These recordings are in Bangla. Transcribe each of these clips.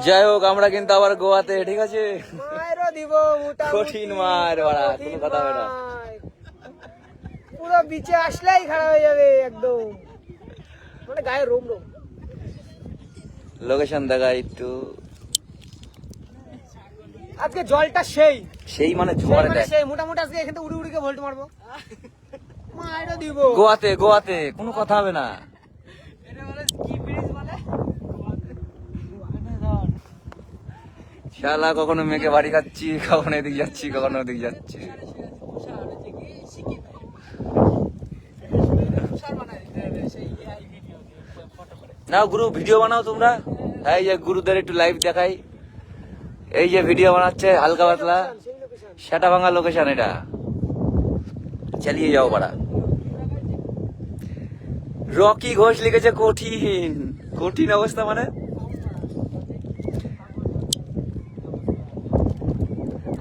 যাই হোক, আমরা কিন্তু আবার গোয়াতে, ঠিক আছে? মায়েরও দিব কঠিন মার বাড়া, কোনো কথা হবে না। পুরো বিচে আসলেই খারাপ হয়ে যাবে একদম, মানে গায়ে রোম রোম। লোকেশন দেখা একটু। আজকে জলটা সেই মানে জোয়ারে দেখ, সেই মোটামুটি আজকে এখান থেকে উড়ি উড়িকে ভোল্ট মারবো। মায়েরও দিব গোয়াতে কোনো কথা হবে না। শালা কখনো মেঘে বাড়ি খাচ্ছি, কখনো এদিক যাচ্ছি, কখনো ওদিক যাচ্ছি। না গুরু, ভিডিও বানাও তোমরা। এই যে গুরুদের একটু লাইভ দেখাই। এই যে ভিডিও বানাচ্ছে হালকা পাতলা, সেটা ভাঙা লোকেশন। এটা চালিয়ে যাও বাড়া। রকি ঘোষ লিখেছে কঠিন, কঠিন অবস্থা মানে।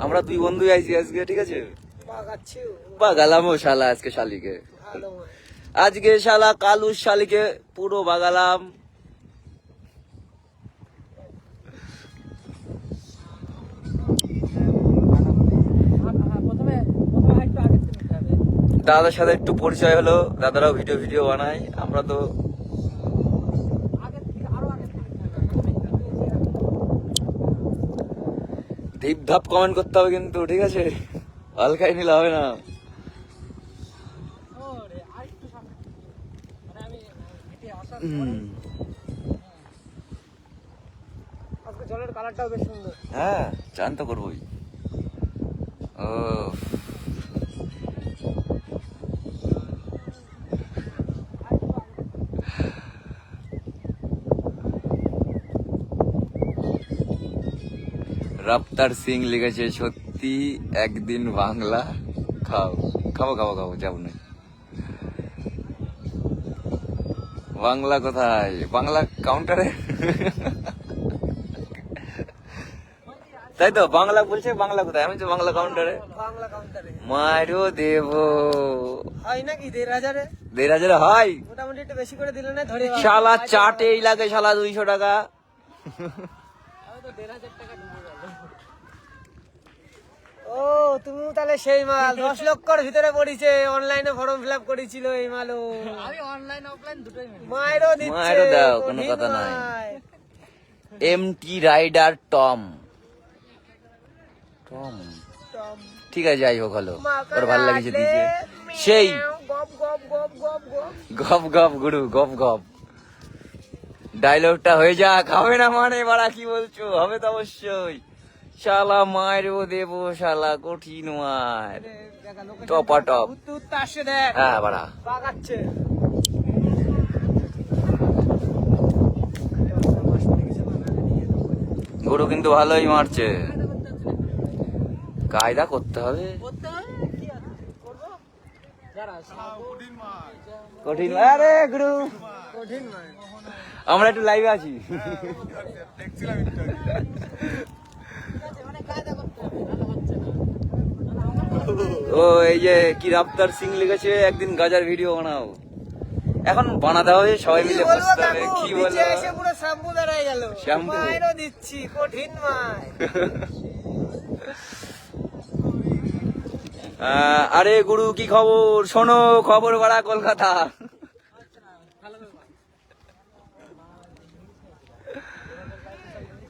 আমরা দুই বন্ধু আইছি আজকে, ঠিক আছে? বাগালামও শালা আজকে শালিকে, আজকে শালা কালু শালিকে পুরো বাগালাম। দাদার সাথে একটু পরিচয় হলো, দাদারাও ভিডিও বানায়, আমরা তো ধিপ ধাপ কমেন্ট করতে হবে কিন্তু, ঠিক আছে? হালকাই নিলে হবে না। জলের কালারটাও বেশ সুন্দর। হ্যাঁ, চান তো করবোই। ও রাপ্তার সিং লিখেছে সত্যি একদিন বাংলা খাবো যাবো না। বাংলা কোথায়? বাংলা কাউন্টারে। তাই তো, বাংলা বলছে, বাংলা কোথায়? আমি তো বাংলা কাউন্টারে। মারো দেব হয় নাকি 1,500-এ? 1,500 হয় মোটামুটি একটু বেশি করে দিলে না ধরে। শালা চাটে এই লাগে শালা 200 টাকা। ও তুমি তাহলে সেই মাল 10 লক্ষর ভিতরে পড়িছে, অনলাইনে ফর্ম ফিল আপ করেছিল এই মালও। আমি অনলাইন অফলাইন দুটোই মাইরো দিচ্ছে। মারো দাও, কোনো কথা নাই। এমটি রাইডার টম, ঠিক আছে, যাই হোক, হলো ওর ভালো লাগছে দিয়েছে। সেই গপ গপ গুরু, গপ গপ ডায়লগটা হয়ে যাক। হবে না মানে বাড়া, কি বলছো? হবে তো অবশ্যই। শালা মারও দেবো, শালা কঠিন মার, টপা টপ। হ্যাঁ বাড়া, গুরু কিন্তু ভালোই মারছে। কায়দা করতে হবে। কঠিন, আরে গুরু আমরা একটু লাইভে আছি। ও এই যে কি রাপ্তার সিং লিখেছে একদিন গাজার ভিডিও বানাও। এখন বানাতে হবে, সবাই মিলে বসতে হবে। কি বলবো, পুরো শ্যাম্পু দাঁড়ায় গেল। শ্যাম্পু দিচ্ছি, কঠিন মার। আরে গুরু কি খবর? শোনো খবর বাড়া কলকাতা।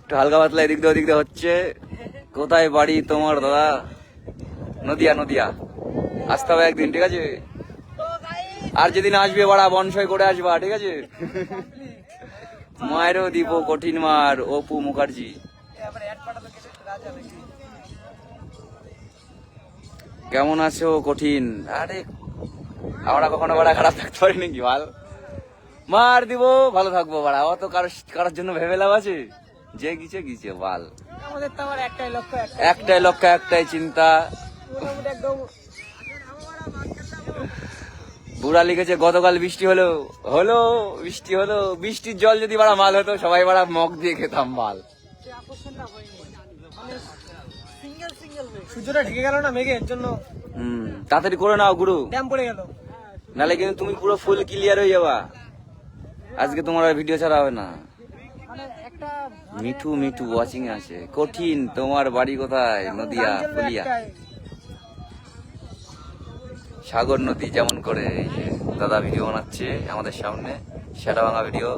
একটু হালকা পাতলা এদিক দিয়ে হচ্ছে। কোথায় বাড়ি তোমার দাদা? নদিয়া। আসতে হবে একদিন, ঠিক আছে? আর যেদিন আসবে বাড়া বনসই করে আসবা, ঠিক আছে? মায়েরও দিব কঠিন মার, অপু মুখার্জি। কেমন আছো কঠিন? আরে আমরা কখনো বাড়া খারাপ থাকতে পারি নাকি? ভালো মার দিব, ভালো থাকবো বাড়া। অত কারোর জন্য ভেবে লাভ আছে? যে গিছে বাল। আমাদের তো আবার একটাই লক্ষ্য, একটাই চিন্তা। বুড়া লিখেছে গতকাল বৃষ্টি হলো। বৃষ্টির জল যদি বাড়া মাল হতো, সবাই বাড়া মগ দিয়ে খেতাম মাল। সূর্যটা ঢেকে গেল না মেঘের জন্য। তাড়াতাড়ি করে নাও গুরু, ড্যাম পড়ে গেল। নালে কিন্তু তুমি পুরো ফুল ক্লিয়ার হয়ে যাবা। আজকে তোমার ভিডিও ছাড়া হবে না। মিঠু মিঠু ওয়াচিং আছে। কঠিন, তোমার বাড়ি কোথায়? নদিয়া, গান চলবে ফুলিয়া। একটাই। সাগর নদী যেমন করে এই যে দাদা ভিডিও বানাচ্ছে আমাদের সামনে, সেটা ভাঙা ভিডিও।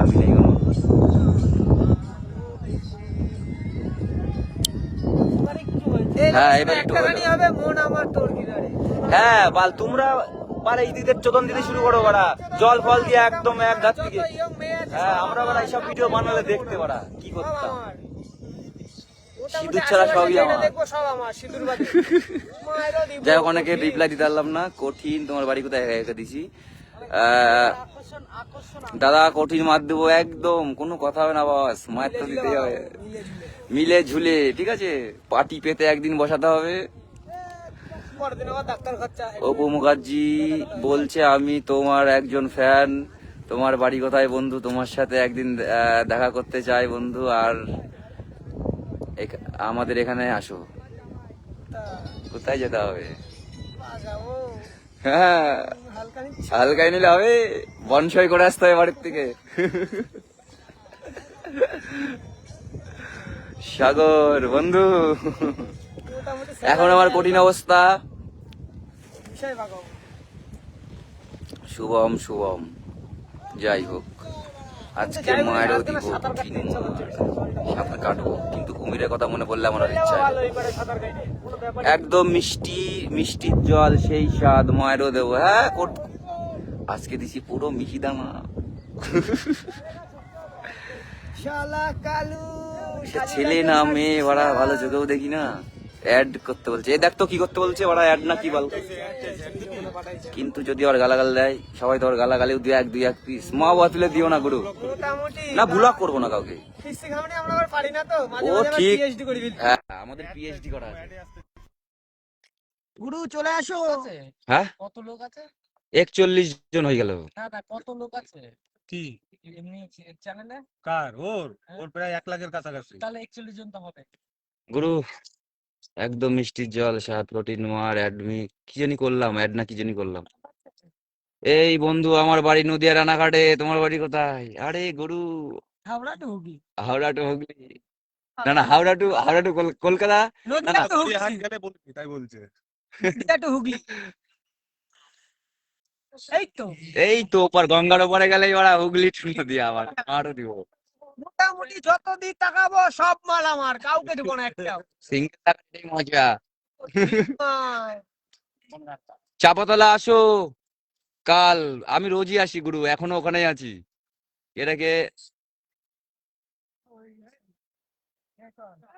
আমি নেই কোনো। হ্যাঁ, এবার একটু হলো। একটাখানি হবে মন আমার তোর কিনারে। হ্যাঁ বাল, তোমরা বারে ঈদের চোদন দিতে শুরু করো বাড়া, জল ফল দিয়ে একদম এক ঘাত থেকে। যত young মেয়ে আছে হ্যাঁ, সব আমরা বাড়া এইসব ভিডিও বানালে দেখতে বাড়া কি সব করতাম। আমার। সিঁদুর ছাড়া মোটামুটি সবই আশেপাশে আমার। যেটা দেখবো সব আমার, সিঁদুর বাদে। মায়েরও দিব, যাই হোক, অনেকে কঠিন। রিপ্লাই দিতে পারলাম না। কঠিন, তোমার বাড়ি কোথায় রেখে দিছি। আহ, দাদা কঠিন মার দেবো একদম, কোনো কথা হবে না বস, মায়ের তো দিতেই হবে। মিলে ঝুলে। মিলে ঝুলে, ঠিক আছে। পাটি পেতে একদিন বসাতে হবে। পরদিন আবার ডাক্তার খরচা। অপু মুখার্জি বলছে, আমি তোমার একজন ফ্যান। তোমার বাড়ি কোথায় বন্ধু? তোমার সাথে একদিন দেখা করতে চাই বন্ধু, আর আমাদের এখানে আসো। কোথায় যেতে হবে? যাবো হ্যাঁ, হালকা নিচ্ছি। হালকাই নিলে হবে, বনসই করে আসতে হবে বাড়ির থেকে। সাগর বন্ধু, মোটামুটি এখন আমার কঠিন অবস্থা। বিষয় ভাগাবো। শুভম শুভম, যাই হোক, আজকে মায়েরও দিব কঠিন মার। সাঁতার কাটবো, কিন্তু কুমিরের কথা মনে পড়লে আমার আর ইচ্ছা হয় না। ভালো এবারে সাঁতার কাটে কোনো ব্যাপার একদম মিষ্টি মিষ্টির জল, সেই স্বাদ মায়েরও দেবো। হ্যাঁ, আজকে দিছি পুরো মিষ্টি দানা। শালা কালু সে ছেলে না মেয়ে ওরা ভালো চোখেও দেখি না। অ্যাড করতে বলছে, এই দেখ তো কি করতে বলছে ওরা, অ্যাড না কি বল। কিন্তু যদি ওর গালাগাল দেয়, সবাই তো ওর গালাগালিও দুই এক পিস মা বাবা তুলে দিও না গুরু। মোটামুটি না, ব্লক করবো না কাউকে। কিস্তি খাওয়ানি আমরা আবার পারি না তো, মাঝে ও মাঝে আবার ঠিক। পিএইচডি করি ফেলি। হ্যাঁ, আমাদের পিএইচডি করা আছে। গুরু চলে আসো। হ্যাঁ, কত লোক আছে? 41 জন হয়ে গেল। না না, কত লোক আছে কি এমনি চ্যানেলে? কার ওর ওর প্রায় 1 লাখের কাছাকাছি। তাহলে 41 জন তো হবে। গুরু একদম মিষ্টির জল, স্বাদ, প্রোটিন মার, অ্যাডমি কি জানি করলাম, অ্যাড না কি জানি করলাম। এই বন্ধু, আমার বাড়ি নদিয়া রানাঘাটে, তোমার বাড়ি কোথায়? আরে গুরু, হাওড়া টু হুগলি। হাওড়া টু হুগলি। না না, হাওড়া টু কলকাতা। না নদিয়া না, টু হুগলি। হাট গেলে বলবি তাই বলছে। নদিয়া টু হুগলি। এই তো এই তো ওপার গঙ্গার ওপারে গেলেই ওরা হুগলি টু নদিয়া, আবার আরো দিব। মোটামুটি যত দিক তাকাবো সব মাল আমার, কাউকে দেবো না একটাও। সিঙ্গেল থাকাটাই মজা। মাল। চাপাতলা আসো কাল। আমি রোজই আসি গুরু, এখনো ওখানেই আছি। এটাকে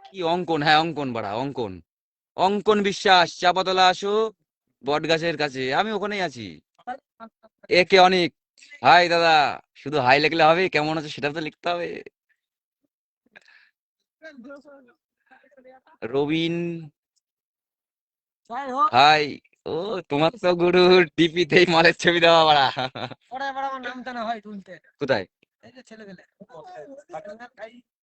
কি অঙ্কন? হ্যাঁ অঙ্কন, বাড়া অঙ্কন, অঙ্কন বিশ্বাস। চাপাতলা আসো বট গাছের কাছে, আমি ওখানেই আছি। একে অনেক, হাই দাদা। শুধু হাই লিখলে হবে? কেমন আছে সেটা তো লিখতে হবে। রবিন, যাই হোক, হাই। ও, তোমার তো গুরু ডিপিতেই মালের ছবি দেওয়া বাড়া। পরে আবার আমার নামটা না হয় তুলতে। কোথায়? এই যে ছেলে গেলে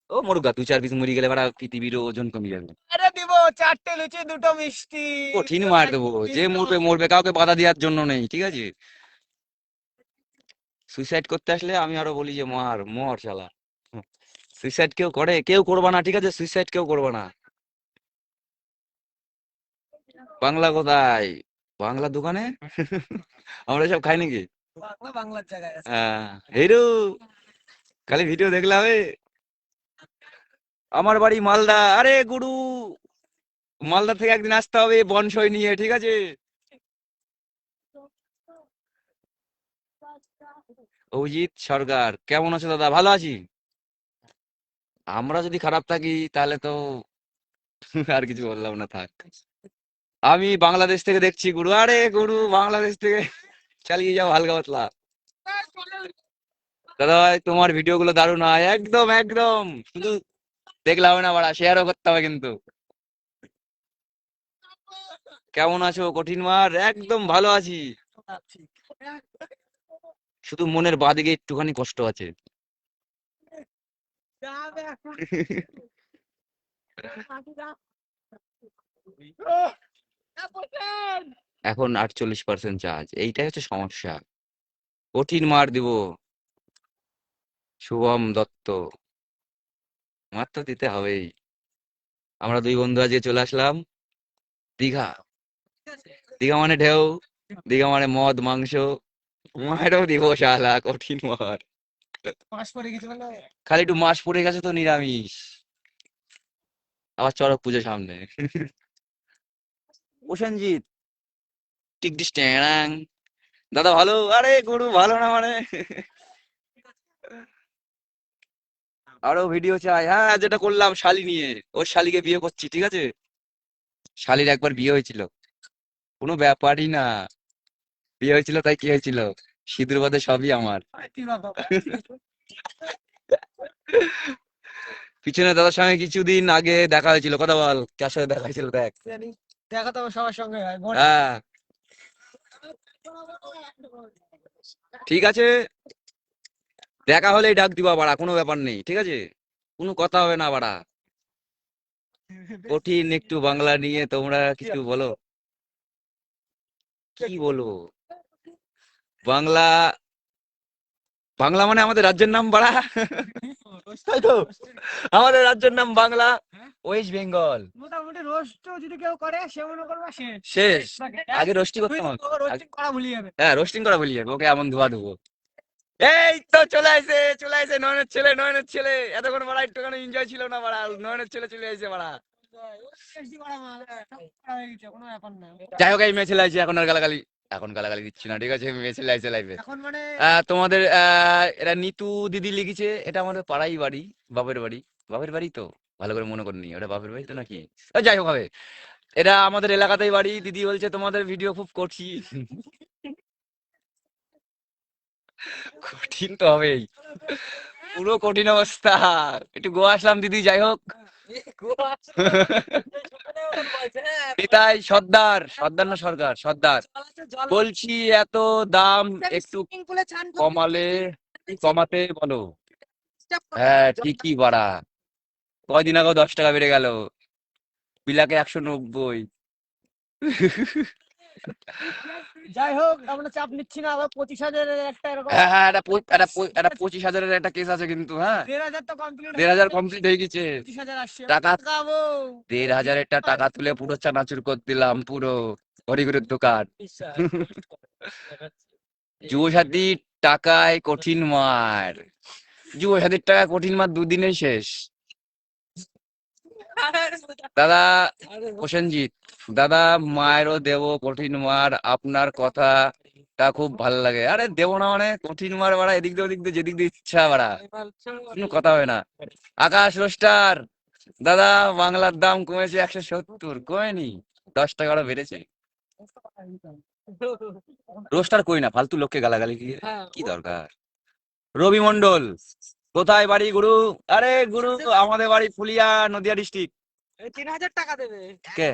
ও মুরগা, 2-4 পিস মুড়ি গেলে বাড়া পৃথিবীর ওজন কমে যাবে। আরে দিব 4টে লুচি 2টো মিষ্টি। কঠিন মার দেবো, যে মরবে মরবে, কাউকে বাধা দেওয়ার জন্য নেই, ঠিক আছে। সুইসাইড করতে আসলে আমি আরো বলি যে মার মর শালা। সুইসাইড কেউ করে? কেউ করবা না, ঠিক আছে, সুইসাইড কেউ করবা না। বাংলা কোথায়? বাংলা দোকানে। আমরা সব খাই নাকি? বাংলা বাংলার জায়গায় আছে। হ্যাঁ, হিরো, খালি ভিডিও দেখলে হবে। আমার বাড়ি মালদা। আরে গুরু, মালদা থেকে একদিন আসতে হবে বনসই নিয়ে, ঠিক আছে। অভিজিৎ সরকার, কেমন আছো দাদা? ভালো আছি। আমরা যদি খারাপ থাকি তাহলে তো আর কিছু বললাম না, থাক। আমি বাংলাদেশ থেকে দেখছি গুরু। আরে গুরু, বাংলাদেশ থেকে চালিয়ে যাও হালকা পাতলা। দাদা ভাই, তোমার ভিডিও গুলো দারুণ হয়, একদম একদম। শুধু দেখলে হবে না বাড়া, শেয়ারও করতে হবে কিন্তু। কেমন আছো কঠিন মার? একদম ভালো আছি, শুধু মনের বাদিকে একটুখানি কষ্ট আছে। এখন 48% চার্জ, এইটাই হচ্ছে সমস্যা। কঠিন মার দিব। শুভম দত্ত, মার তো দিতে হবেই। আমরা দুই বন্ধু আজকে চলে আসলাম দীঘা। দীঘা মানে ঢেউ, দীঘা মানে মদ মাংস, মায়েরও দিব শালা কঠিন মার। পাস পড়ে গেছে বলে খালি একটু মাস পড়ে গেছে তো নিরামিষ। আবার চড়ক পুজো সামনে। প্রসেনজিৎ টিক ডিস ট্যাং। দাদা ভালো? আরে গুরু ভালো না মানে? আরো ভিডিও চাই। হ্যাঁ, যেটা করলাম শালি নিয়ে, ওর শালিকে বিয়ে করছি, ঠিক আছে? শালির একবার বিয়ে হয়েছিল, কোনো ব্যাপারই না। বিয়ে হয়েছিল তাই কি হয়েছিল, সিঁদুর বাদে সবই আমার। পিছনে দাদার সঙ্গে কিছুদিন আগে দেখা হয়েছিল, কথা বল কার সাথে দেখা হয়েছিল দেখ। জানি দেখা তো সবার সঙ্গে হয় হ্যাঁ ঠিক আছে, দেখা হলেই ডাক দিবা বাড়া, কোনো ব্যাপার নেই, ঠিক আছে? কোনো কথা হবে না বাড়া। কঠিন একটু বাংলা নিয়ে তোমরা কিছু বলো। কি বলবো? বাংলা, বাংলা মানে আমাদের রাজ্যের নাম বাড়া। তাই তো, আমাদের রাজ্যের নাম বাংলা, ওয়েস্ট বেঙ্গল। মোটামুটি রোস্ট যদি কেউ করে সে মনে করবে শেষ শেষ। আগে রোস্টি করতাম রোস্টিং করা ভুলে যাবে হ্যাঁ, রোস্টিং করা বলি ওকে, এমন ধোয়া দেবো। এই তো চলে আসে, চলে আসে নয়নের ছেলে, নয়নের ছেলে। এতক্ষণ বাড়া একটুখানি এনজয় ছিল না বাড়া, নয়নের ছেলে চলে আসে বাড়া। কোনো ব্যাপার না যাই হোক, এই মেয়ে ছেলে আছে, এখন আর গালাগালি, এখন গালাগালি দিচ্ছি না, ঠিক আছে? মেয়ে ছেলে আছে লাইভে। এখন মানে তোমাদের এরা নিতু দিদি লিখেছে, এটা আমাদের পাড়াই বাড়ি, বাপের বাড়ি। বাপের বাড়ি তো ভালো করে মনে করিনি, ওটা বাপের বাড়ি তো নাকি? যাই হোক হবে, এরা আমাদের এলাকাতেই বাড়ি। দিদি বলছে তোমাদের ভিডিও খুব করছি। কঠিন তো হবেই, পুরো কঠিন অবস্থা। একটু গোয়া আসলাম দিদি, যাই হোক। পিতাই সর্দার, সর্দার না সরকার, সর্দার। বলছি এত দাম একটু কমালে, কমাতে বলো। হ্যাঁ ঠিকই বাড়া, কয়দিন আগে 10 টাকা বেড়ে গেল, বিলাকে 190। যাই হোক আমরা চাপ নিচ্ছি না, আবার 25,000-এর একটা এরকম হ্যাঁ হ্যাঁ, একটা 25,000-এর একটা কেস আছে কিন্তু। হ্যাঁ, 1,500 তো কমপ্লিট 1,500 কমপ্লিট হয়ে গেছে। 25,000 আসছে টাকা খাবো 1,500-এরটা টাকা তুলে পুরো চানাচুর করে দিলাম, পুরো হরিগুরের দোকান। যুবসাথীর টাকায় কঠিন মার, যুবসাথীর টাকা কঠিন মার দুদিনে শেষ। দাদা প্রসেনজিৎ, দাদা মায়েরও দেব কঠিন মার, আপনার কথাটা খুব ভালো লাগে। আরে দেবো না মানে, কঠিন মার বাড়া, এদিক দিয়ে ওদিক দিয়ে যেদিক দিয়ে ইচ্ছা বাড়া, কোনো কথা হবে না। আকাশ রোস্টার, দাদা বাংলার দাম কমেছে 170, কমেনি, 10 টাকা আরো বেড়েছে। রোস্টার কই না, ফালতু লোককে গালাগালি দিয়ে কি দরকার। রবি মন্ডল, কোথায় বাড়ি গুরু? আরে গুরু আমাদের বাড়ি ফুলিয়া, নদিয়া ডিস্ট্রিক্ট। 3,000 টাকা দেবে কে?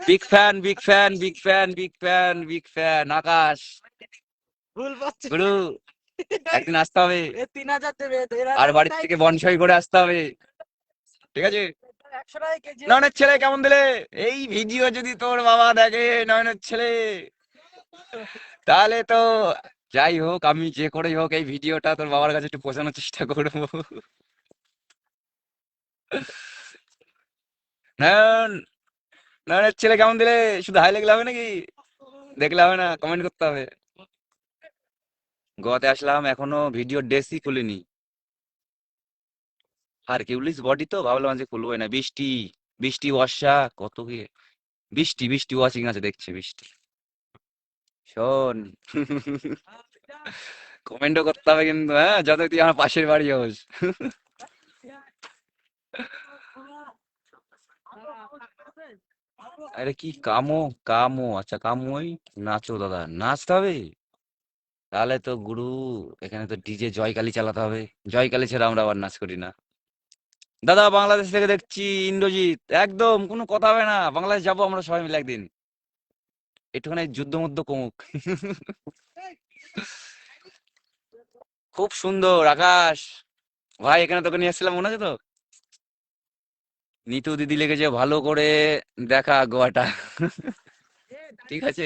Big fan, big fan, big fan, big fan, big fan Akash. ভুল পাচ্ছে গুরু একদিন আসতে হবে, 3,000 দেবে আর বাড়ির থেকে বনসই করে আসতে হবে, ঠিক আছে? 100 টাকা কেজি নয়নের ছেলে কেমন দিলে? এই ভিডিও যদি তোর বাবা দেখে, নয়নের ছেলে, তাহলে তো যাই হোক, আমি যে করেই হোক এই ভিডিওটা তোর বাবার কাছে একটু পৌঁছানোর চেষ্টা করবো। নয়ন, নয়নের ছেলে কেমন দিলে? শুধু হাই লাগলে হবে নাকি? দেখলে হবে না, কমেন্ট করতে হবে। গোয়াতে আসলাম, এখনো ভিডিও ডেসই খুলিনি। আর কিউলিস বডি তো ভাবলাম আজকে খুলবোই না। বৃষ্টি, বৃষ্টি বর্ষা কত কি, বৃষ্টি বৃষ্টি ওয়াচিং আছে দেখছে বৃষ্টি। শোন, কমেন্টও করতে হবে কিন্তু, হ্যাঁ, যত তুই আমার পাশের বাড়ি হোস। আরে কি কামো, কামো, আচ্ছা কামোই, নাচো দাদা, নাচতে হবে। তাহলে তো গুরু এখানে তো ডিজে জয়কালী চালাতে হবে, জয়কালী ছাড়া আমরা আবার নাচ করি না। দাদা বাংলাদেশ থেকে দেখছি, ইন্দ্রজিৎ, একদম কোনো কথা হবে না, বাংলাদেশ যাবো আমরা সবাই মিলে একদিন, একটুখানি যুদ্ধ মধ্য কমুক। খুব সুন্দর আকাশ ভাই, এখানে তোকে নিয়ে এসেছিলাম মনে আছে তো? নিতু দিদি লেগেছে ভালো করে দেখা গোয়াটা। ঠিক আছে,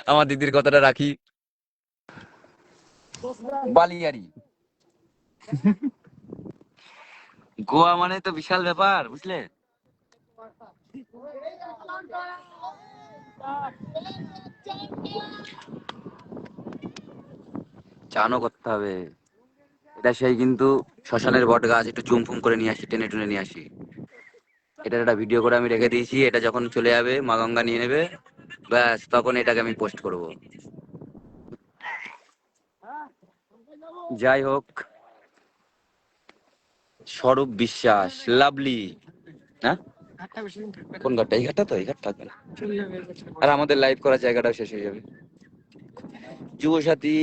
আমার দিদির কথাটা রাখি। বালিয়ারি, গোয়া মানে তো বিশাল ব্যাপার, বুঝলে? চানও করতে হবে। এটা সেই কিন্তু শ্মশানের বট গাছ, একটু জুম ফুম করে নিয়ে আসি, টেনে টুনে নিয়ে আসি। এটার একটা ভিডিও করে আমি রেখে দিয়েছি, এটা যখন চলে যাবে মা গঙ্গা নিয়ে নেবে, ব্যাস তখন এটাকে আমি পোস্ট করব। যাই হোক, স্বরূপ বিশ্বাস, লাভলি। হ্যাঁ, কোন ঘাটটা? এই ঘাটটা তো, এই ঘাট থাকবে না। আর আমাদের লাইভ করার জায়গাটাও শেষ হয়ে যাবে। যুবসাথী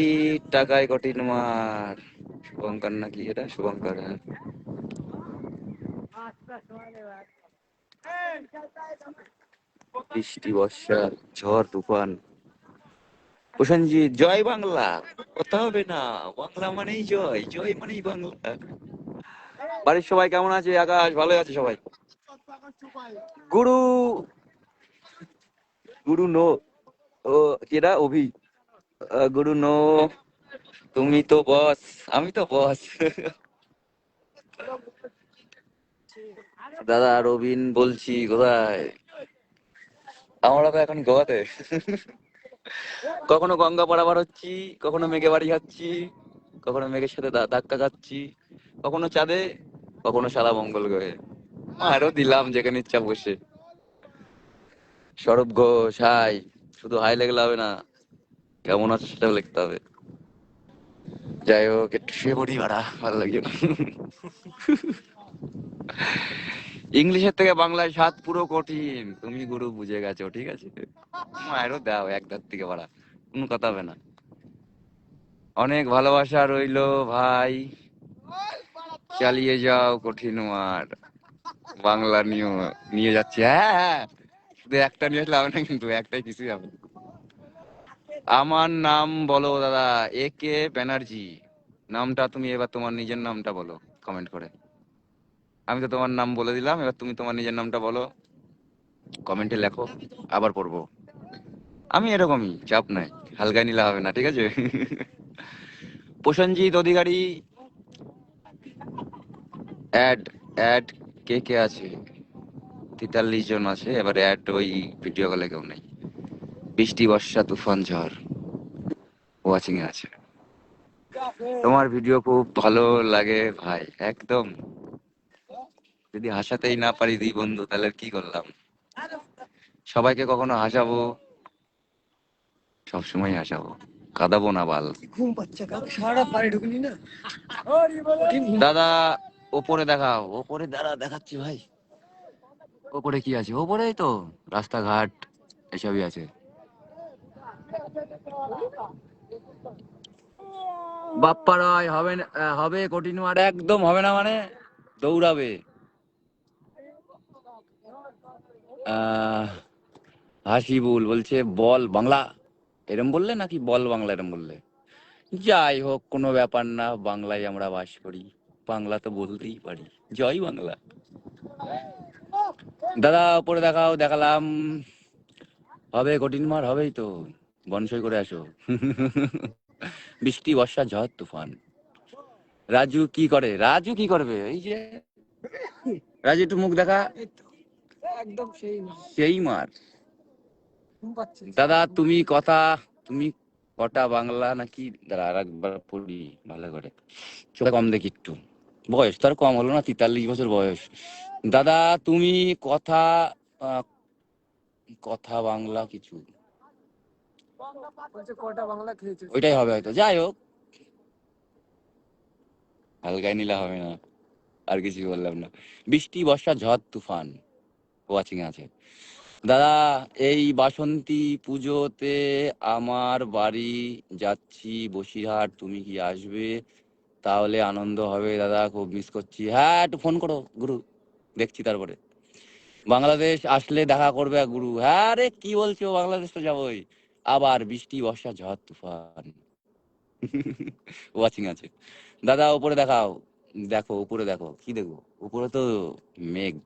টাকায় কঠিন মার, শুভঙ্কর নাকি এটা? শুভঙ্কর, হ্যাঁ। বৃষ্টি, বর্ষা, ঝড়, তুফান। প্রসেনজিৎ, জয় বাংলা, কথা হবে না। বাংলা মানেই জয়, জয় মানেই বাংলা। বাড়ির সবাই কেমন আছে? আকাশ ভালো আছে সবাই? গুরু, গুরু নো, ও কেডা? অভি, গুরু নো, তুমি তো বস, আমি তো বস। দাদা রবিন বলছি, কোথায়? আমরা তো এখন গোয়াতে। কখনো গঙ্গা পারাবার হচ্ছি, কখনো মেঘে বাড়ি খাচ্ছি, কখনো মেঘের সাথে ধাক্কা খাচ্ছি, কখনো চাঁদে, কখনো সারা মঙ্গল গ্রহে। আরো দিলাম যেখানে ইচ্ছা বসে। সৌরভ ঘোষ, হাই। শুধু হাই লেগলে হবে না, কেমন আছো সেটাও লিখতে হবে। যাই হোক, একটু শুয়ে পড়ি, ভাড়া ভালো লাগছে না। ইংলিশের থেকে বাংলায় স্বাদ পুরো কঠিন, তুমি গুরু বুঝে গেছো, ঠিক আছে? আরো দাও এক ধার থেকে ভাড়া, কোনো কথা হবে না। অনেক ভালোবাসা রইলো ভাই, চালিয়ে যাও কঠিন মার। বাংলা নিয়ে নিয়ে যাচ্ছি, হ্যাঁ হ্যাঁ। শুধু একটা নিয়ে আসলে হবে না, কিন্তু একটাই কিছুই হবে না। আমার নাম বলো দাদা, এ কে ব্যানার্জি। নামটা তুমি এবার তোমার নিজের নামটা বলো কমেন্ট করে। আমি তো তোমার নাম বলে দিলাম, এবার তুমি তোমার নিজের নামটা বলো, কমেন্টে লেখো, আবার পড়বো। আমি এরকমই, চাপ নাই, হালকায় নিলে হবে না, ঠিক আছে? প্রসেনজিৎ অধিকারী, অ্যাড অ্যাড, কে কে আছে? 43 জন আছে, এবার অ্যাড ওই ভিডিও কলে কেউ নেই। বৃষ্টি, বর্ষা, তুফান, ঝড় ওয়াচিং এ আছে। তোমার ভিডিও খুব ভালো লাগে ভাই, একদম। যদি হাসাতেই না পারি দুই বন্ধু, তাহলে আর কি করলাম? সবাইকে কখনো হাসাবো, সবসময় হাসাবো, কাঁদাবো না বাল। ঘুম পাচ্ছে, কাল সারা বাড়ি ঢুকলি না। দাদা ওপরে দেখাও, ওপরে দাঁড়া, দেখাচ্ছি ভাই। ওপরে কি আছে? ওপরেই তো রাস্তাঘাট এসবই আছে। বাপ্পা রায় হবে না, হবে কঠিন মার, একদম হবে না মানে দৌড়াবে। আহ হাসিবুল বলছে বল বাংলা, এরম বললে নাকি বল বাংলা এরম বললে? যাই হোক, কোনো ব্যাপার না, বাংলায় আমরা বাস করি, বাংলা তো বলতেই পারি। জয় বাংলা। দাদা উপরে দেখাও, দেখালাম। হবে কঠিন মার, হবেই তো, বনসই করে আসো। বৃষ্টি, বর্ষা, ঝড়, তুফান। রাজু কি করে? রাজু কি করবে? এই যে রাজু, একটু মুখ দেখা। একদম সেই না, সেই মার। ঘুম পাচ্ছে। দাদা তুমি কথা, তুমি কটা বাংলা নাকি? দাঁড়া আর একবার পড়ি ভালো করে, চোখে কম দেখি একটু। বয়স তো আর কম হলো না, 43 বছর বয়স। দাদা তুমি কথা, আহ, কথা বাংলা কিছু, বলছে কটা বাংলা খেয়েছিস? ওইটাই হবে হয়তো। যাই হোক, হালকায় নিলে হবে না, আর কিছু বললাম না। বৃষ্টি, বর্ষা, ঝড়, তুফান ওয়াচিং আছে। দাদা এই বাসন্তী পুজোতে আমার বাড়ি যাচ্ছি বসিরহাট, তুমি কি আসবে? তাহলে আনন্দ হবে দাদা, খুব মিস করছি। হ্যাঁ একটু ফোন করো গুরু, দেখছি তারপরে। বাংলাদেশ আসলে দেখা করবে গুরু। হ্যাঁ রে কি বলছো, বাংলাদেশ তো যাবোই। আবার বৃষ্টি, বর্ষা, ঝড়, তুফান ওয়াচিং আছে। দাদা উপরে দেখাও, দেখো উপরে দেখো, কি দেখো? উপরে তো মেঘ।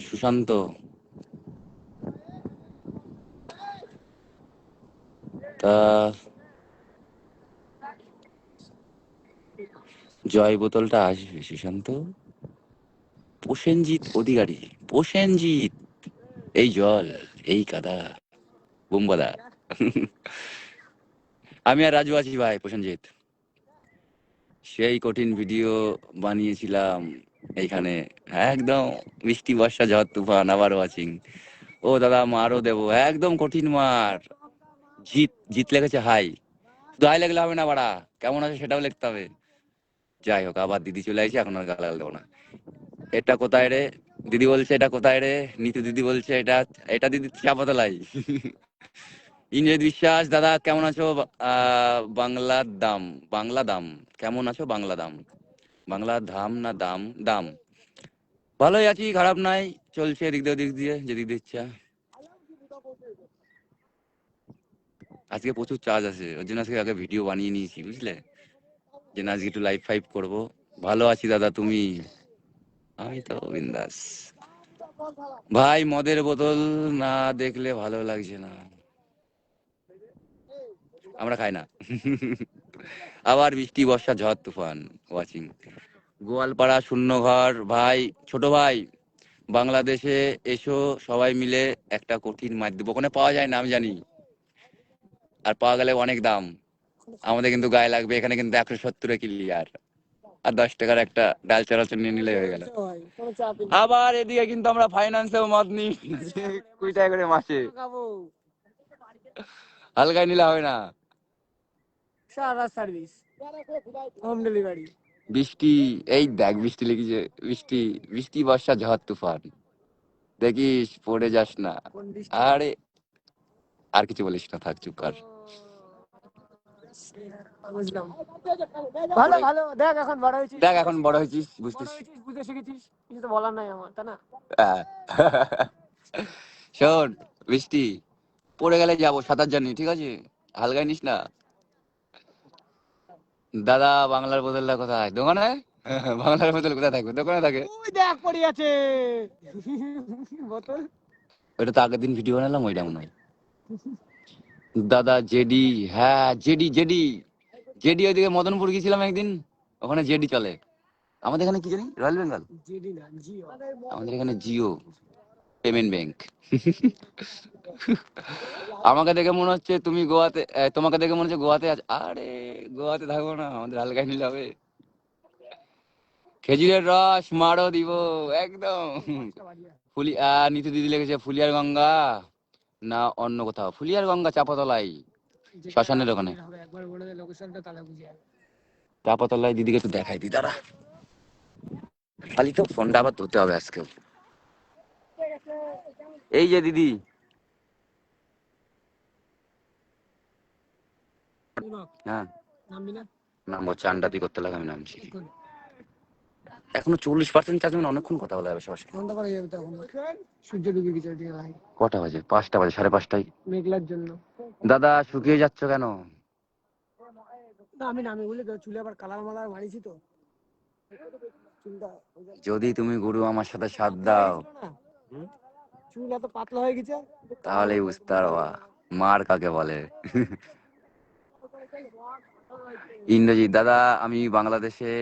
সুশান্ত, তা জয় বোতলটা আসবে সুশান্ত। প্রসেনজিৎ অধিকারী, প্রসেনজিৎ, এই জল, এই কাদা, বোম্বাদা। আমি আর রাজু আছি ভাই, প্রসেনজিৎ। সেই কঠিন ভিডিও বানিয়েছিলাম এইখানে, একদম বৃষ্টি বর্ষা ঝড় তুফান, আবার ওয়াচিং। ও দাদা মারও দেবো, একদম কঠিন মার। জিত, জিত লেগেছে হাই, শুধু হাই লাগলে হবে না বাড়া, কেমন আছে সেটাও লিখতে হবে। যাই হোক, আবার দিদি চলে আসছে, এখন আর গালাগাল দেবো না। এটা কোথায় রে, দিদি বলছে এটা কোথায় রে, নিতু দিদি বলছে এটা, এটা দিদি চাপাতলাই। ইন্দ্রজিৎ বিশ্বাস, দাদা কেমন আছো? বাংলার দাম, বাংলা দাম, কেমন আছো? বাংলা দাম, বাংলা ধাম না দাম, দাম। ভালোই আছি, খারাপ নাই, চলছে এদিক দিয়ে ওদিক দিয়ে, যেদিক দিয়ে ইচ্ছা। আজকে প্রচুর চার্জ আছে, ওর জন্য আজকে আগে ভিডিও বানিয়ে নিয়েছি, বুঝলে, যে না আজকে একটু লাইভ ফাইভ করবো। ভালো আছি দাদা, তুমি? আমি তো বিন্দাস ভাই। মদের বোতল না দেখলে ভালো লাগছে না, আমরা খাই না। আবার বৃষ্টি বর্ষা ঝড় তুফান, ওয়াচিং। গোয়ালপাড়া শূন্য ঘর ভাই, ছোট ভাই, বাংলাদেশে এসো সবাই মিলে একটা কঠিন মার দেবো। ওখানে পাওয়া যায় না আমি জানি, আর পাওয়া গেলে অনেক দাম। আমাদের কিন্তু গায়ে লাগবে, এখানে কিন্তু 170 ক্লিয়ার, আর 10 টাকার একটা ডাল চানাচুর নিয়ে নিলে হয়ে গেল। আবার এদিকে কিন্তু আমরা ফাইন্যান্সেও মদ নিই, 20 টাকা করে মাসে, হালকায় নিলে হবে না। সারা সার্ভিস, হোম ডেলিভারি। বৃষ্টি, এই দেখ বৃষ্টি লেগেছে, বৃষ্টি, বৃষ্টি বর্ষা ঝড় তুফান, দেখিস পড়ে যাস না। আরে আর কিছু বলিস না, থাক চুপ কর। বুঝলাম, ভালো ভালো। দেখ এখন বড় হয়েছিস, দেখ এখন বড় হয়েছিস, বড় বুঝতিস। হয়েছিস, বুঝতে শিখেছিস, কিছু তো বলার নাই আমার, তাই না? হ্যাঁ। শোন, বৃষ্টি পড়ে গেলে যাবো, সাঁতার জানি, ঠিক আছে, হালকায় নিস না। দাদা বাংলার বোতলটা কোথায়? দোকানে। বাংলার বোতল কোথায় থাকবে? দোকানে থাকে। ওই দেখ পড়ে আছে বোতল। ওটা তো আগের দিন ভিডিও বানালাম, ওইটা মনে হয়। দাদা জেডি, হ্যাঁ জেডি, জেডি, জেডি ওইদিকে মদনপুর গেছিলাম একদিন, ওখানে জেডি চলে। আমাদের এখানে কি জানি, রয়্যাল বেঙ্গল, জিডি না, জিও। আমাদের এখানে জিও পেমেন্ট ব্যাংক। আমাকে দেখে মনে হচ্ছে তুমি গোয়াতে, তোমাকে দেখে মনে হচ্ছে গোয়াতে আছো। আরে গোয়াতে থাকবো না, আমাদের হালকায় নিলে হবে। খেজুরের রস মারো দিব, একদম। নিতু দিদি লেগেছে ফুলিয়ার গঙ্গা না অন্য কোথাও? ফুলিয়ার গঙ্গা চাপাতলাই, শ্মশানের ওখানে। একবার বলে দে লোকেশনটা, তাহলে বুঝে যাবে। চাপাতলায় দিদিকে একটু দেখাই দি দাঁড়া, খালি তো ফোনটা আবার ধরতে হবে আজকে। এই যে দিদি, হ্যাঁ নামবি না? নামবো, চানটাতি করতে লাগে, আমি নামছি। এখনো 40% চার্জ, মানে অনেকক্ষণ কথা বলা যাবে সবার সাথে। ফোনটা করে যাবে তখন, সূর্য ডুবে গেছে ওদিকে ভাই। কটা বাজে? 5টা বাজে, 5:30টায়। মেঘলার জন্য। দাদা শুকিয়ে যাচ্ছ কেন? না আমি নামি বলে তো, চুলে আবার কালার মালার মারিছি তো চুলটা। যদি তুমি গুরু আমার সাথে সাথ দাও, চুল এত পাতলা হয়ে গেছে, তাহলেই বুঝতে পারবা মার কাকে বলে। ইন্দ্রজিৎ, দাদা আমি বাংলাদেশে,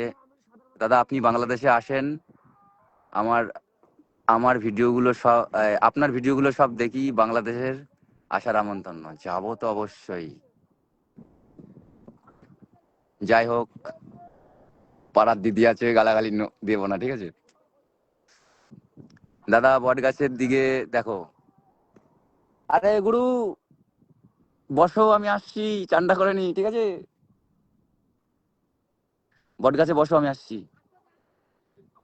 দাদা আপনি বাংলাদেশে আসেন, আমার আমার ভিডিওগুলো সব, আপনার ভিডিওগুলো সব দেখি, বাংলাদেশের আসার আমন্ত্রণ, যাবো তো অবশ্যই। যাই হোক, পাড়ার দিদি আছে, গালাগালি দেবো না, ঠিক আছে। দাদা বট গাছের দিকে দেখো। আরে গুরু বসো, আমি আসছি, চানটা করে নি, ঠিক আছে। বট গাছে বসো, আমি আসছি।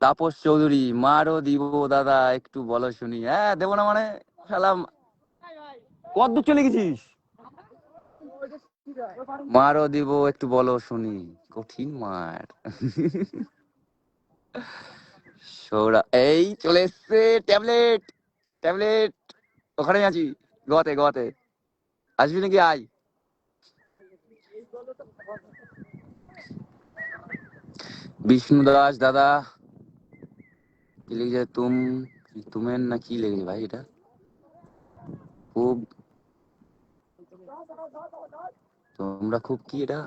তাপস চৌধুরী, মারও দিব দাদা, একটু বলো শুনি। হ্যাঁ দেবো না মানে, সালাম, কত দূর চলে গেছিস? মারও দিব, একটু বলো শুনি, কঠিন মার। সৌরা এই চলে এসছে, ট্যাবলেট, ট্যাবলেট, ওখানেই আছি, গোয়াতে, গোয়াতে। আসবি নাকি? আয়। বিষ্ণু দাস, দাদা কি লিখেছে? তুমেন না কি লিখেছে ভাই? এটা খুব, তোমরা খুব কি, এটা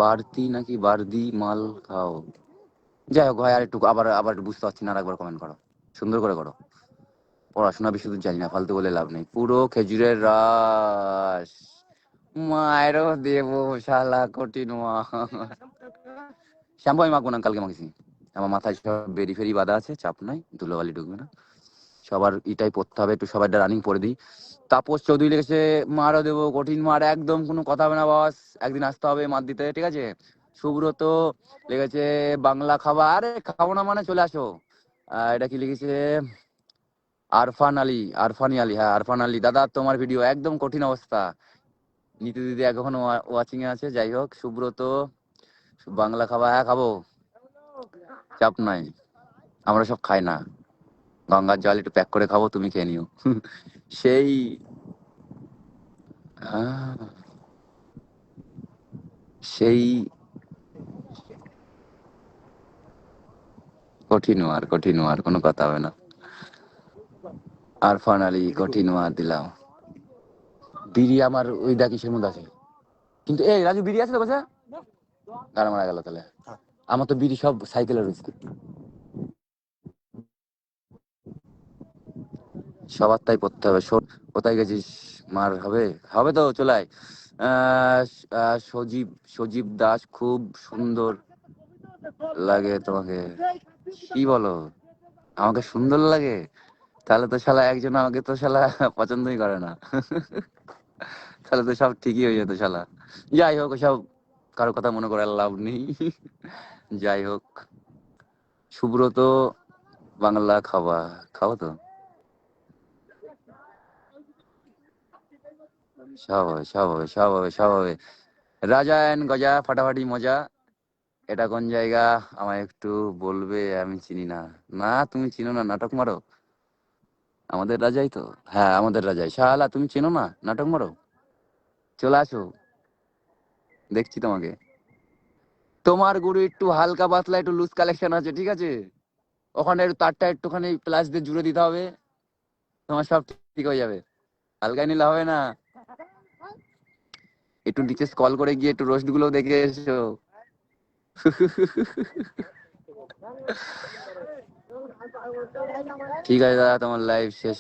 বাড়তি নাকি বার্দি মাল খাও? যাই হোক ভাই, আর একটু আবার আবার একটু বুঝতে পারছি না, আর একবার কমেন্ট করো, সুন্দর করে করো। পড়াশোনা বেশি দূর জানি না, ফালতু বলে লাভ নেই। পুরো খেজুরের রস, মায়েরও দেবো শালা কঠিন মা। শ্যাম্পু আমি মাখবো না, কালকে মাখছি। আমার মাথায় সব বেরি ফেরি বাঁধা আছে, চাপ নাই, ধুলোবালি ঢুকবে না। সবার ইটাই পড়তে হবে, একটু সবাই রানিং পরে দিই। তাপস চৌধুরী লিখেছে মারও দেবো কঠিন মার, একদম কোনো কথা হবে না বস, একদিন আসতে হবে মার দিতে, ঠিক আছে। সুব্রত লিখেছে বাংলা খাবার, আরে খাবো না মানে চলে আসো। এটা কি লিখেছে আরফান আলী, আরফানি আলী, হ্যাঁ আরফান আলী, দাদা তোমার ভিডিও একদম কঠিন অবস্থা। নীতি দিদি এখনো ওয়াচিং এ আছে। যাই হোক, সুব্রত বাংলা খাবার, হ্যাঁ খাবো, চাপ নাই, আমরা সব খাই না। গঙ্গার জল একটু প্যাক করে খাবো, তুমি খেয়ে নিও। সেই আহ, সেই কঠিন আর কোনো কথা হবে না। আরফান আলী কঠিন আর দিলাম। বিড়ি আমার ওই দা কিসের মধ্যে আছে, কিন্তু এই রাজু বিড়ি আছে তো বাসা, গাড়ি মারা গেল তাহলে। আমার তো বিড়ি সব সাইকেলের রয়েছে। সবার তাই পড়তে হবে। শোন, কোথায় গেছিস? মার হবে, হবে তো চলে আয়। সজীব, সজীব দাস, খুব সুন্দর লাগে তোমাকে। কি বলো, আমাকে সুন্দর লাগে? তাহলে তো শালা একজন আমাকে তো শালা পছন্দই করে না। তাহলে তো সব ঠিকই হয়ে যেত শালা। যাই হোক, সব কারো কথা মনে করার লাভ নেই। যাই হোক, সুব্রত বাংলা খাওয়া, খাবো তো, সব হবে সব হবে সব হবে সব হবে। রাজা এন্ড গজা ফাটাফাটি মজা। এটা কোন জায়গা আমায় একটু বলবে? আমি চিনি না। না তুমি চিনো না, নাটক মারো। আমাদের রাজাই তো, হ্যাঁ আমাদের রাজাই। শালা তুমি চেনো না, নাটক মারো, চলে আসো, দেখছি তোমাকে। তোমার গুরু একটু হালকা পাতলা একটু লুজ কালেকশন আছে, ঠিক আছে, ওখানে একটু তারটা একটুখানি প্লাস দিয়ে জুড়ে দিতে হবে, তোমার সব ঠিক হয়ে যাবে। হালকায় নিলে হবে না, একটু নিচে স্কল করে গিয়ে একটু রোস্ট গুলো দেখে এসো। ঠিক আছে দাদা, তোমার লাইভ শেষ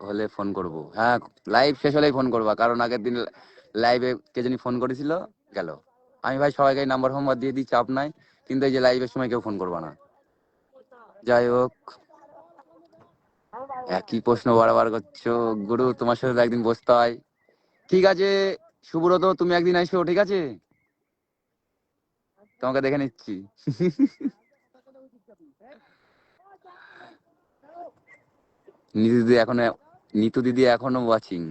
হলে ফোন করবো। হ্যাঁ, লাইভ শেষ হলেই ফোন করবা, কারণ আগের দিন লাইভে কে জানি ফোন করেছিল, গেল। আমি ভাই সবাইকে নাম্বার ফাম্বার দিয়ে দিই, চাপ নাই, কিন্তু এই যে লাইভের সময় কেউ ফোন করবা না। যাই হোক, একই প্রশ্ন বারবার করছো। গুরু তোমার সাথে তো একদিন বসতে হয়। ঠিক আছে সুব্রত, তুমি একদিন আসো, ঠিক আছে, তোমাকে দেখে নিচ্ছি। নিতু দিদি এখনো, নিতু দিদি এখনো ওয়াচিং।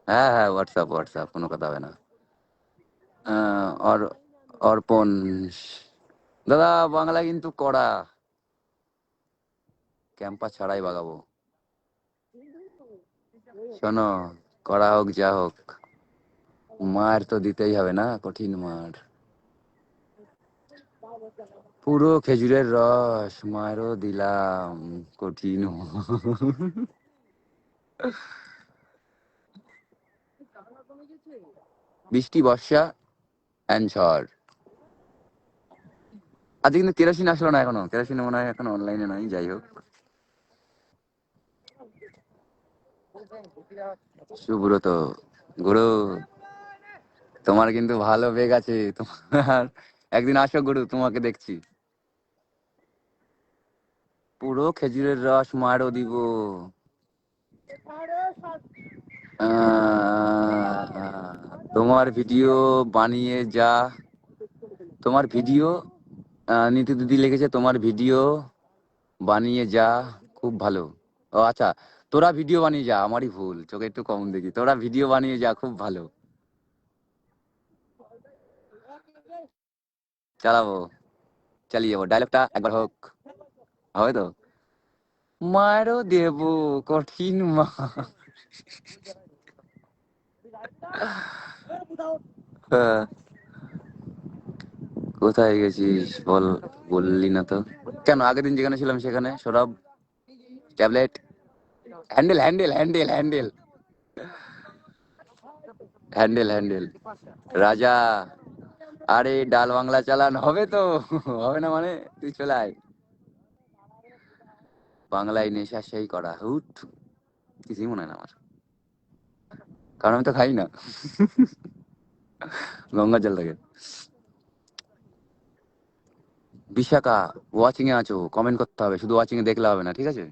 হ্যাঁ হ্যাঁ, হোয়াটসঅ্যাপ হোয়াটসঅ্যাপ, কোনো কথা হবে না। অর্পণ দাদা, বাংলা কিন্তু কড়া, ক্যাম্পাস ছাড়াই বাগাবো। শোনো, কড়া হোক যা হোক, মার তো দিতেই হবে না, কঠিন মার। পুরো খেজুরের রস, মারও দিলাম কঠিন মার। বৃষ্টি বর্ষা অ্যান্ড ঝড়। আজকে কিন্তু কেরোসিন আসলো না এখনো, কেরোসিন মনে হয় এখন অনলাইনে নাই। যাই হোক, সুব্রত গুরু, তোমার কিন্তু ভালো বেগ আছে তোমার, একদিন আসো গুরু, তোমাকে দেখছি। পুরো খেজুরের রস মারও দিব। তোমার ভিডিও বানিয়ে যা, তোমার ভিডিও, নীতি দিদি লিখেছে তোমার ভিডিও বানিয়ে যা, খুব ভালো। ও আচ্ছা, তোরা ভিডিও বানিয়ে যা, আমারই ভুল, চোখে একটু কম দেখি। তোরা ভিডিও বানিয়ে যা, খুব ভালো, চালাবো, চালিয়ে যাবো। ডায়লগটা একবার হোক, হবে তো? মারও দেবো কঠিন মা। হ্যাঁ, কোথায় গেছিস বল, বললি না তো কেন? আগের দিন যেখানে ছিলাম সেখানে সরব, tablet, handle handle handle handle. Handle handle রাজা। আরে ডাল বাংলা চালান হবে তো? হবে না মানে? তুই চলে আয়। বাংলায় নেশা সেই করা হুট, কিছুই মনে হয় না আমার, কারণ আমি তো খাই না। গঙ্গা জল থেকে। বিশাখা, ওয়াচিং এ আছো, কমেন্ট করতে হবে, শুধু ওয়াচিং এ দেখলে হবে না, ঠিক আছে?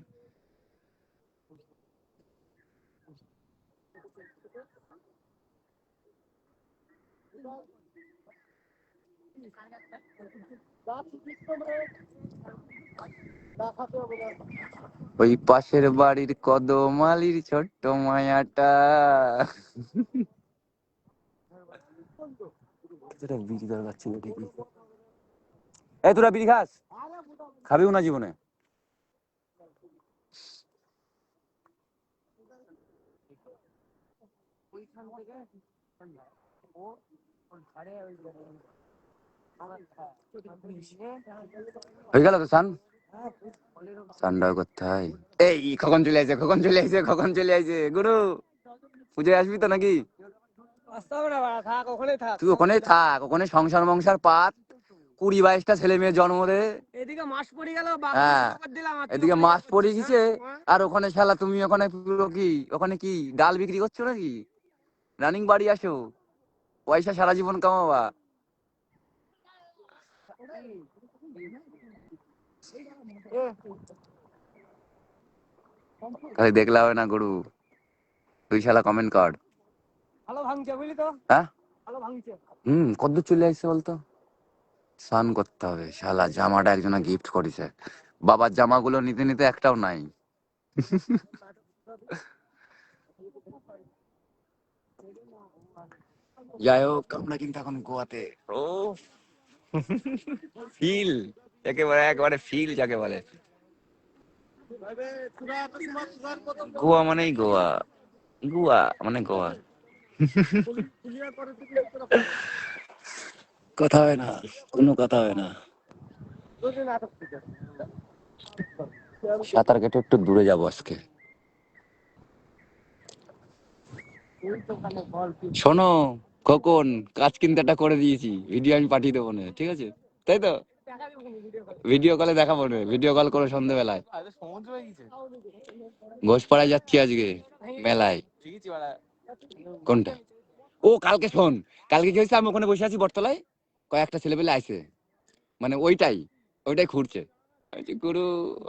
ওই পাশের বাড়ির কদমালির ছোট্ট মায়াটা। বিড়ি দরকার ছিল ঠিকই। এই তোরা বিড়ি খাস? খাবিও না জীবনে। হয়ে গেল তো সান, সানটাও করতে হয়। এই কখন চলে আসে, কখন চলে আসে, কখন চলে আসে গুরু? পুজোয় আসবি তো নাকি? আসতে হবে না বাড়া, থাক ওখানেই থাক। তুই ওখানে থাক, ওখানে সংসার মংসার পাত, 20-22টা ছেলে মেয়ে জন্ম দে। এদিকে মাস পড়ে গেল, হ্যাঁ, দিলাম, আর তুই এদিকে ওখানে মাছ কি পড়ে করছিস, গেছে, হ্যাঁ? আর ওখানে শালা তুমি ওখানে পুরো কি, ওখানে কি ডাল বিক্রি করছো নাকি? রানিং বাড়ি আসো, পয়সা সারা জীবন কামাবা। খালি দেখলে হবে না গুরু, তুই শালা কমেন্ট কর। ভালো ভাঙছে বুঝলি তো, হ্যাঁ, ভালো ভাঙছে। কদ্দূর চলে আসছে বলতো? স্নান করতে হবে, শালা জামাটা একজনা গিফট করেছে, বাবার জামাগুলো নিতে নিতে একটাও নাই। যাই হোক, আমরা কিন্তু এখন গোয়াতে। ও ফিল, একেবারে একবারে ফিল যাকে বলে। গোয়া মানেই গোয়া, গোয়া মানে গোয়া। কথা হয় না, কোনো কথা হয় না। সাঁতার কেটে একটু দূরে যাবো আজকে। শোনো খোকন, কাজ কিন্তু একটা করে দিয়েছি, ভিডিও আমি পাঠিয়ে দেবো না, ঠিক আছে? তাই তো, ভিডিও কলে দেখাবো না, ভিডিও কল করে সন্ধ্যেবেলায়। ঘোষপাড়ায় যাচ্ছি আজকে মেলায়। কোনটা? ও কালকে শোন, কালকে কি হয়েছে, আমি ওখানে বসে আছি বটতলায়, কয়েকটা ছেলেপেলে আইছে, মানে ওইটাই ওইটাই ঘুরছে। আমি বলছি, গুরু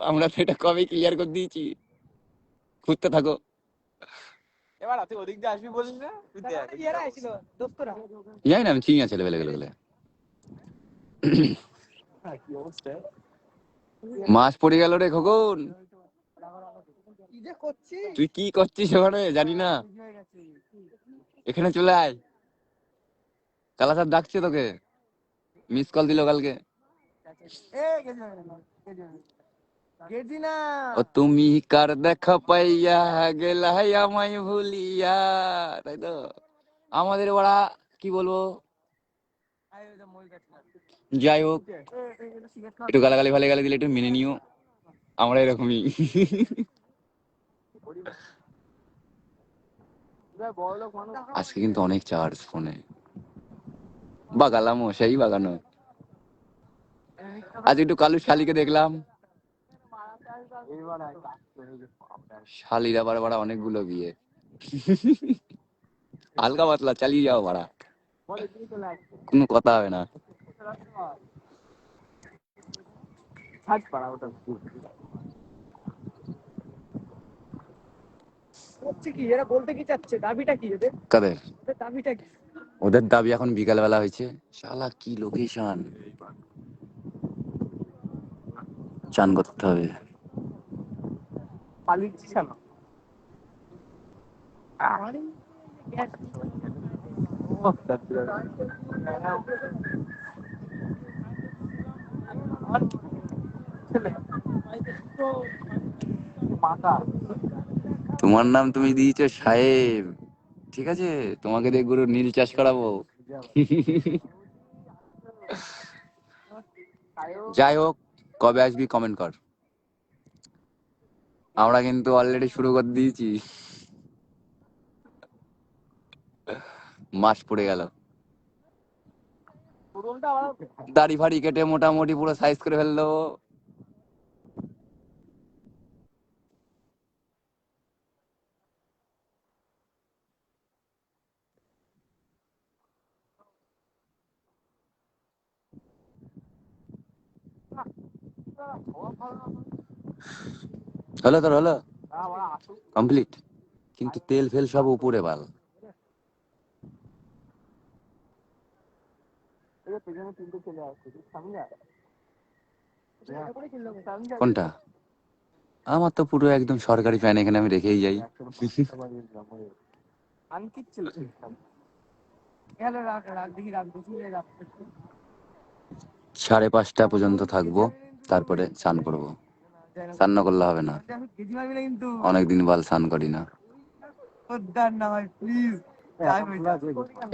আমরা তো এটা কবে ক্লিয়ার করে দিয়েছি, ঘুরতে থাকো। এবার তুই ওদিক দিয়ে আসবি বলিস না, তুই দেখ এরা আইছিল দোস্তরা। জানি না, আমি চিনি না ছেলেপেলে গেলে। কি অবস্থা, মাস পড়ে গেল রে খোকন, কি যে করছিস? তুই কি করছিস ওখানে জানি না, এখানে চলে আয়, কালা স্যার ডাকছে তোকে, মিস কল দিল কালকে। গেছি না। ও তুমি কার দেখা পাইয়া গেলা আমায় ভুলিয়া, তাই তো? আমাদের ওরা কি বলবো, যাই হোক, একটু গালাগালি ফালে গালি দিলে একটু মেনে নিও, আমরা এরকমই। আজকে কিন্তু অনেক চার্জ ফোনে, বাগালামো সেই বাগানো। আজ একটু কালু শালিকে দেখলাম, শালির আবার বাড়া অনেকগুলো বিয়ে। হালকা পাতলা চালিয়ে যাও বাড়া, কোনো কথা হবে না। করছে কি এরা, বলতে কি চাচ্ছে, দাবিটা কি এদের, কাদের? ওদের দাবিটা কি? ওদের দাবি এখন বিকাল বেলা হয়েছে, শালা কি লোকেশন, চান করতে হবে। পালিয়েছিস কেন? তোমার নাম তুমি দিয়েছো সাহেব, ঠিক আছে, তোমাকে দিয়ে গুরু নীল চাষ করাবো। যাই হোক, কবে আসবি কমেন্ট কর, আমরা কিন্তু অলরেডি শুরু করে দিয়েছি। মাস পড়ে গেল, দাড়ি ফাড়ি কেটে মোটামুটি পুরো সাইজ করে ফেললো। হলো তোর, হলো কমপ্লিট, কিন্তু তেল ফেল সব উপরে বাল। কোনটা? আমার তো পুরো একদম সরকারি ফ্যান, এখানে আমি রেখেই যাই। 5:30 পর্যন্ত থাকবো, তারপরে স্নান করবো। স্নান না করলে হবে না, অনেকদিন বাল স্নান করি না।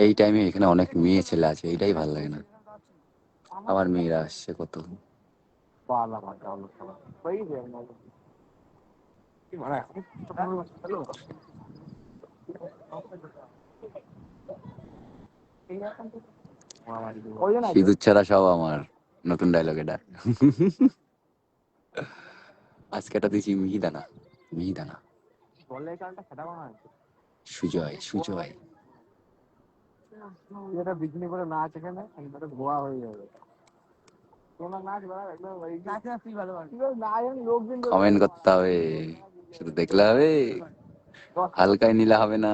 এই টাইমে এখানে অনেক মেয়ে ছেলে আছে, এইটাই ভালো লাগে না। আমার মেয়েরা আসছে কত। সিঁদুর ছাড়া সব আমার, নতুন ডায়লগ এটা। আজকে এটা দিয়েছি মিহিদানা, মিহিদানা। সুজয়, সুজয়। কমেন্ট করতে হবে, শুধু দেখলে হবে, হালকায় নিলে হবে না।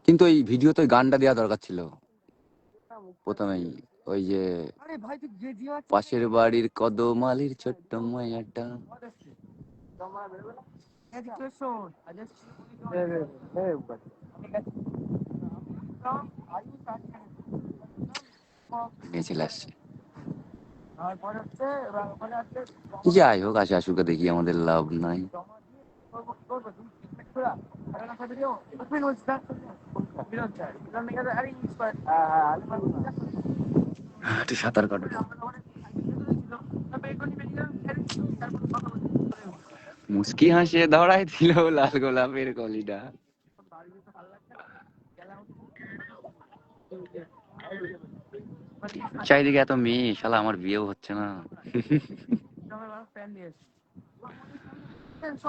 কিন্তু এই ভিডিওতে গানটা দেওয়া দরকার ছিল প্রথমেই, ওই যে পাশের বাড়ির কদমালির ছোট্ট মায়াটা। মেয়ে ছেলে আসছে, যাই হোক, আসে আসুকে, দেখি, আমাদের লাভ নাই। একটু সাঁতার কাটবো। মুস্কি হাসে ধরাই দিল লাল গোলাপের কলিটা। চারিদিকে এত মেয়ে, শালা আমার বিয়েও হচ্ছে না।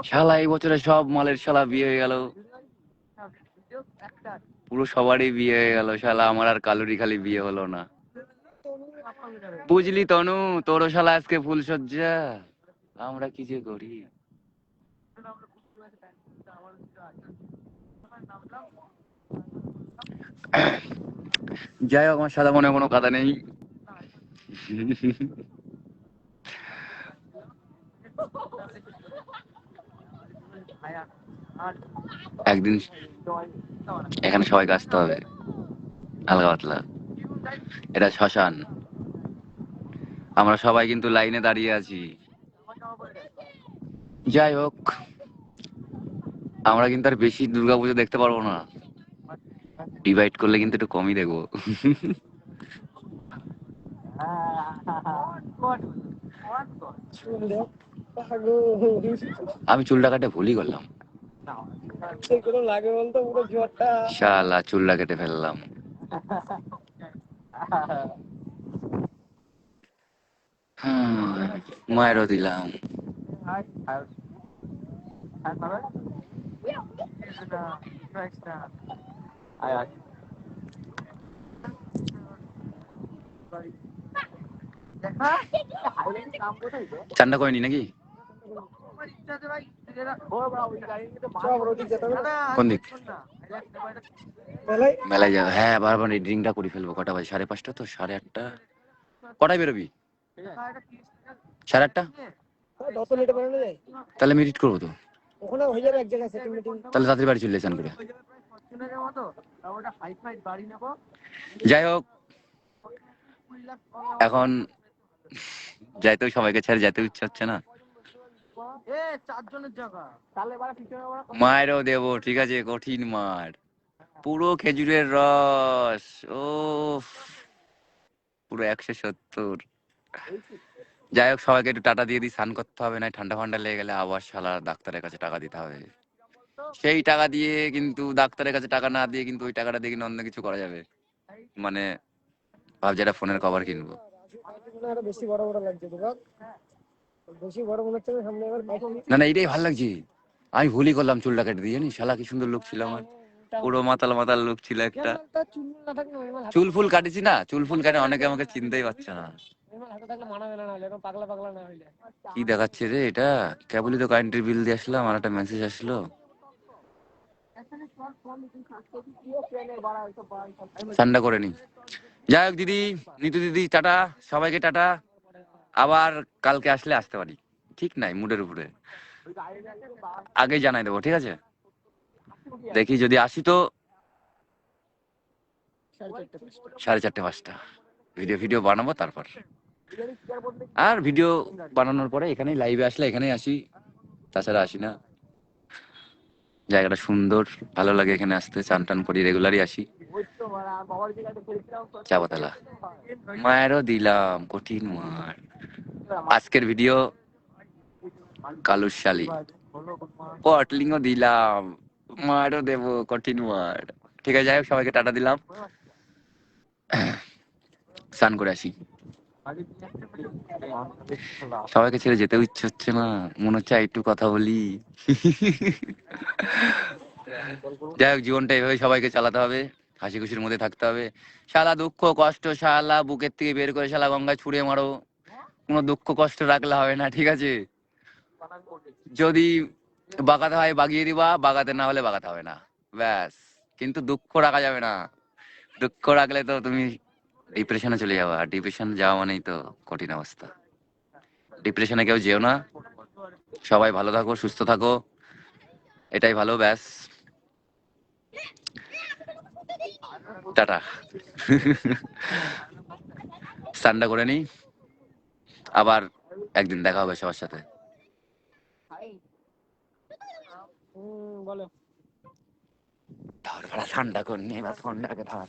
শালা এই বছরে সব মালের শালা বিয়ে হয়ে গেল, পুরো সবারই বিয়ে হয়ে গেল, শালা আমার আর কালুরি খালি বিয়ে হলো না। বুঝলি তনু, তোরও শালা আজকে ফুলসজ্জা, আমরা কি যে করি। যাই হোক, আমার সাদা মনে কোনো কথা নেই। একদিন এখানে সবাইকে আসতে হবে, হালকা পাতলা। এটা শ্মশান, আমরা সবাই কিন্তু লাইনে দাঁড়িয়ে আছি। যাই হোক, আমরা কিন্তু আর বেশি দুর্গাপুজো দেখতে পারবো না, ডিভাইড করলে কিন্তু একটু কমই দেখবো। আমি চুলটা কাটে ভুলই করলাম, লাগে বলতো পুরো জ্বরটা। শালা চুলটা কেটে ফেললাম। মায়েরও দিলাম। চান্দা করেনি নাকি? কোন দিক? মেলায় যাবে, হ্যাঁ, বারবার এই ড্রিঙ্কটা করে ফেলবো। কটা বাজে? 5:30 তো, 8:30। কটায় বেরোবি? 8:30? তাহলে আমি এডিট করবো তো, ওখানে হয়ে যাবে এক জায়গায় সেটিং মিটিং। তাহলে তাড়াতাড়ি বাড়ি চলে যান করে। যাই হোক, এখন যাইতেও সবাইকে ছেড়ে যেতে ইচ্ছা হচ্ছে না। মায়েরও দেবো, ঠিক আছে, কঠিন মার, পুরো খেজুরের রস, ও পুরো 170। যাই হোক, সবাইকে একটু টাটা দিয়ে দিই, স্নান করতে হবে, না ঠান্ডা ফান্ডা লেগে গেলে আবার শালা ডাক্তারের কাছে টাকা দিতে হবে। সেই টাকা দিয়ে কিন্তু, ডাক্তারের কাছে টাকা না দিয়ে কিন্তু ওই টাকাটা দিয়ে কিন্তু অন্য কিছু করা যাবে। মানে ভাবছি একটা ফোনের কভার কিনবো। আরো বেশি বড় বড় লাগছে তো বল। বেশি বড় মনে হচ্ছে না, সামনে আবার না না, এটাই ভালো লাগছে। আমি ভুলই করলাম চুলটা কেটে দিয়ে, জানিস শালা কি সুন্দর লোক ছিল আমার, পুরো মাতাল মাতাল লোক ছিল একটা। চুল না থাকলে চুল ফুল কাটিছি না, চুল ফুল কাটে অনেকে আমাকে চিনতেই পারছে না। হাতে থাকলে মানাবে না, হলে এরকম পাগলা পাগলা না হইলে। কি দেখাচ্ছে রে এটা? কেবলই তো কারেন্টের বিল দিয়ে আসলাম, আর একটা মেসেজ আসলো। ঠান্ডা করে নি। যাই হোক দিদি, নিতু দিদি টাটা, সবাইকে টাটা। আবার কালকে আসলে আসতে পারি, ঠিক নাই, মুডের উপরে। আগে জানাই দেবো, ঠিক আছে? দেখি যদি আসি তো 4:30-5টা ভিডিও ভিডিও বানাবো, তারপর আর ভিডিও বানানোর পরে এখানেই লাইভে আসলে এখানেই আসি, তাছাড়া আসি না। জায়গাটা সুন্দর, ভালো লাগে এখানে আসতে, চান টান করি, রেগুলারই আসি। চাপাতলা মায়েরও দিলাম কঠিন মার। আজকের ভিডিও কালুর শালি, পটলিংও দিলাম, মারও দেবো কঠিন মার। ঠিক আছে, যাই হোক সবাইকে টাটা দিলাম, স্নান করে আসি। সবাইকে ছেড়ে যেতেও ইচ্ছে হচ্ছে না, মনে হচ্ছে একটু কথা বলি। যাই হোক, জীবনটা এভাবে সবাইকে চালাতে হবে, হাসি খুশির মধ্যে থাকতে হবে। শালা দুঃখ কষ্ট শালা বুকের থেকে বের করে শালা গঙ্গায় ছুঁড়ে মারো, কোনো দুঃখ কষ্ট রাখলে হবে না, ঠিক আছে? যদি বাগাতে হয় বাগিয়ে দিবা, বাগাতে না হলে বাগাতে হবে না, ব্যাস। কিন্তু দুঃখ রাখা যাবে না, দুঃখ রাখলে তো তুমি ডিপ্রেশনে চলে যাবা, আর ডিপ্রেশন যাওয়া মানেই তো কঠিন অবস্থা। ডিপ্রেশনে কেউ যেও না, সবাই ভালো থাকো, সুস্থ থাকো, এটাই ভালো, ব্যাস। টাটা। স্নানটা করে নি, আবার একদিন দেখা হবে সবার সাথে। বলো। তারপরে ঠান্ডা করে নিয়ে এবার ফোনটাকে থাক।